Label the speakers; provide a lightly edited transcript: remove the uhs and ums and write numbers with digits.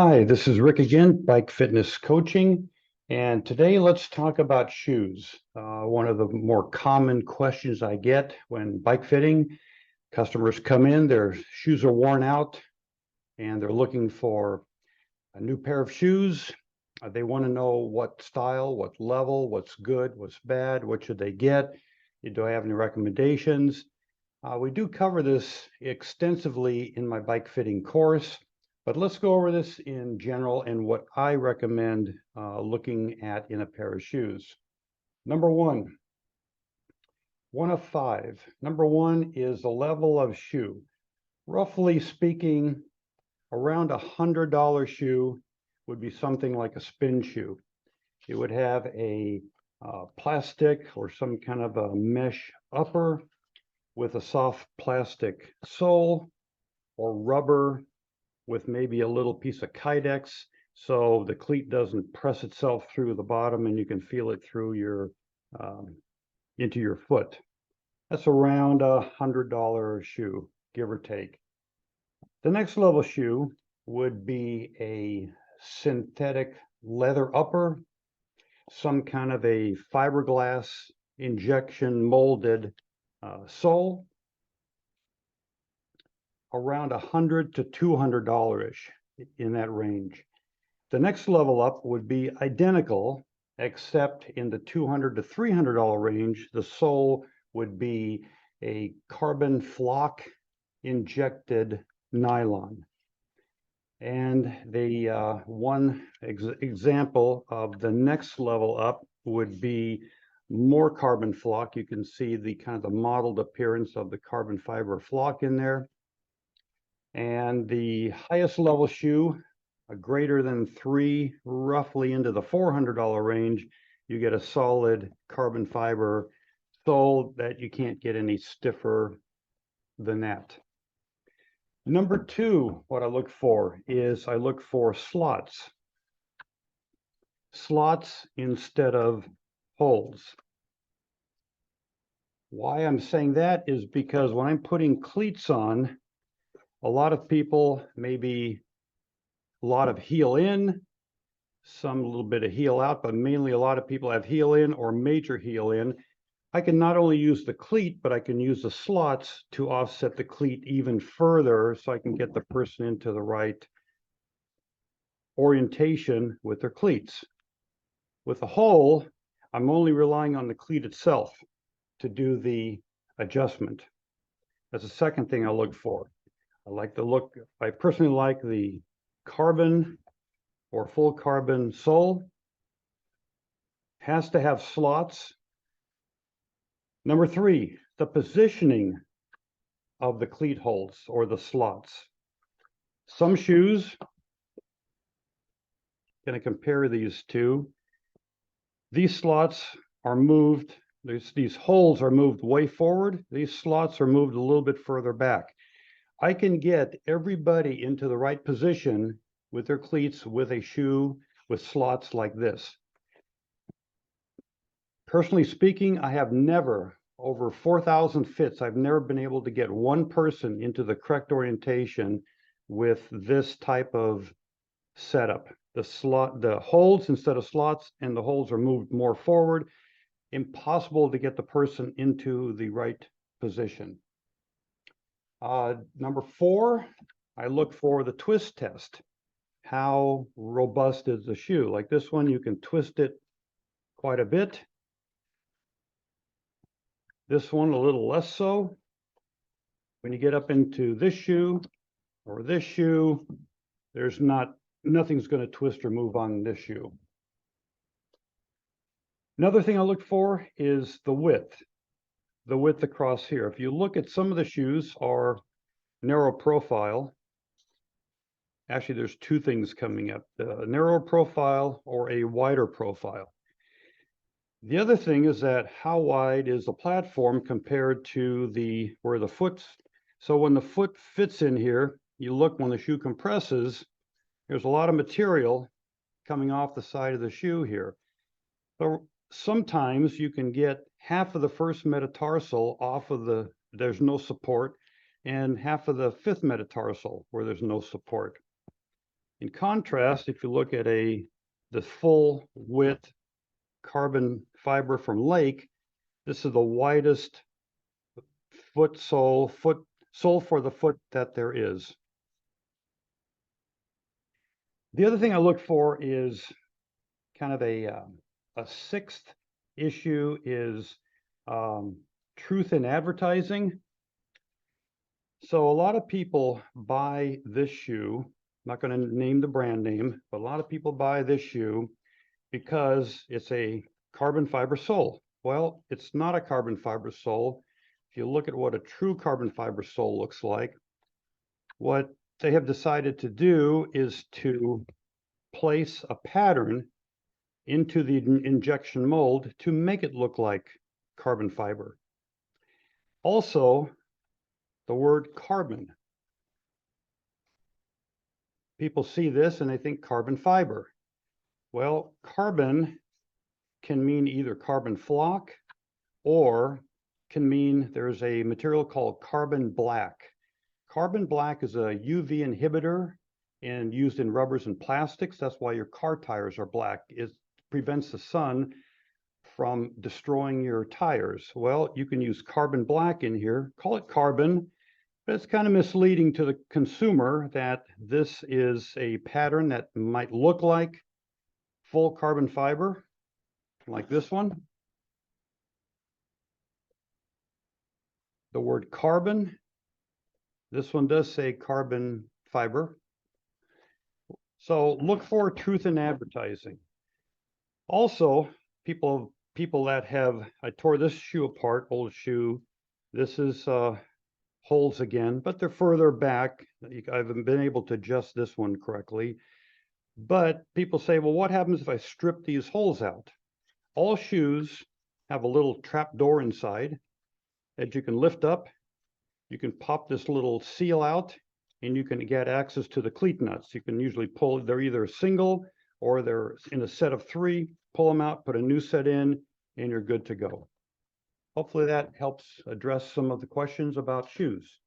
Speaker 1: Hi, this is Rick again, Bike Fitness Coaching, and today let's talk about shoes. One of the more common questions I get when bike fitting, customers come in, their shoes are worn out, and they're looking for a new pair of shoes. They want to know what style, what level, what's good, what's bad, what should they get? Do I have any recommendations? We do cover this extensively in my bike fitting course, but let's go over this in general and what I recommend looking at in a pair of shoes. Number one of five. Number one is the level of shoe. Roughly speaking, around $100 shoe would be something like a spin shoe. It would have a plastic or some kind of a mesh upper with a soft plastic sole, or rubber with maybe a little piece of Kydex so the cleat doesn't press itself through the bottom and you can feel it through your into your foot. That's around $100 shoe, give or take. The next level shoe would be a synthetic leather upper, some kind of a fiberglass injection molded sole, around $100 to $200-ish, in that range. The next level up would be identical, except in the $200 to $300 range, the sole would be a carbon flock injected nylon. And the one example of the next level up would be more carbon flock. You can see the kind of the modeled appearance of the carbon fiber flock in there. And the highest level shoe, a greater than 3, roughly into the $400 range, you get a solid carbon fiber sole that you can't get any stiffer than that. Number two, what I look for is I look for slots. Slots instead of holes. Why I'm saying that is because when I'm putting cleats on, a lot of people, maybe a lot of heel in, some a little bit of heel out, but mainly a lot of people have heel in or major heel in. I can not only use the cleat, but I can use the slots to offset the cleat even further so I can get the person into the right orientation with their cleats. With a hole, I'm only relying on the cleat itself to do the adjustment. That's the second thing I look for. I personally like the carbon or full carbon sole. Has to have slots. Number three, the positioning of the cleat holes or the slots. Some shoes, going to compare these two. These slots are moved, these holes are moved way forward. These slots are moved a little bit further back. I can get everybody into the right position with their cleats with a shoe with slots like this. Personally speaking, I have never, over 4,000 fits, I've never been able to get one person into the correct orientation with this type of setup. The holes instead of slots, and the holes are moved more forward. Impossible to get the person into the right position. Number four, I look for the twist test. How robust is the shoe? Like this one, you can twist it quite a bit. This one, a little less so. When you get up into this shoe or this shoe, nothing's going to twist or move on this shoe. Another thing I look for is the width across here. If you look at some of the shoes are narrow profile. Actually, there's two things coming up, the narrow profile or a wider profile. The other thing is that how wide is the platform compared to where the foot's. So when the foot fits in here, you look when the shoe compresses, there's a lot of material coming off the side of the shoe here. So sometimes you can get half of the first metatarsal off of there's no support, and half of the fifth metatarsal where there's no support. In contrast, if you look at the full width carbon fiber from Lake, this is the widest sole for the foot that there is. The other thing I look for is kind of a sixth issue is truth in advertising. So a lot of people buy this shoe. I'm not going to name the brand name, but a lot of people buy this shoe because it's a carbon fiber sole. Well, it's not a carbon fiber sole. If you look at what a true carbon fiber sole looks like, what they have decided to do is to place a pattern into the injection mold to make it look like carbon fiber. Also, the word carbon. People see this and they think carbon fiber. Well, carbon can mean either carbon flock or can mean there's a material called carbon black. Carbon black is a UV inhibitor and used in rubbers and plastics. That's why your car tires are black. It prevents the sun from destroying your tires. Well, you can use carbon black in here, call it carbon, but it's kind of misleading to the consumer that this is a pattern that might look like full carbon fiber, like this one. The word carbon, this one does say carbon fiber. So look for truth in advertising. Also, people that have, I tore this shoe apart, old shoe. This is holes again, but they're further back. I haven't been able to adjust this one correctly. But people say, well, what happens if I strip these holes out? All shoes have a little trap door inside that you can lift up. You can pop this little seal out and you can get access to the cleat nuts. You can usually pull, they're either single or they're in a set of 3, pull them out, put a new set in, and you're good to go. Hopefully that helps address some of the questions about shoes.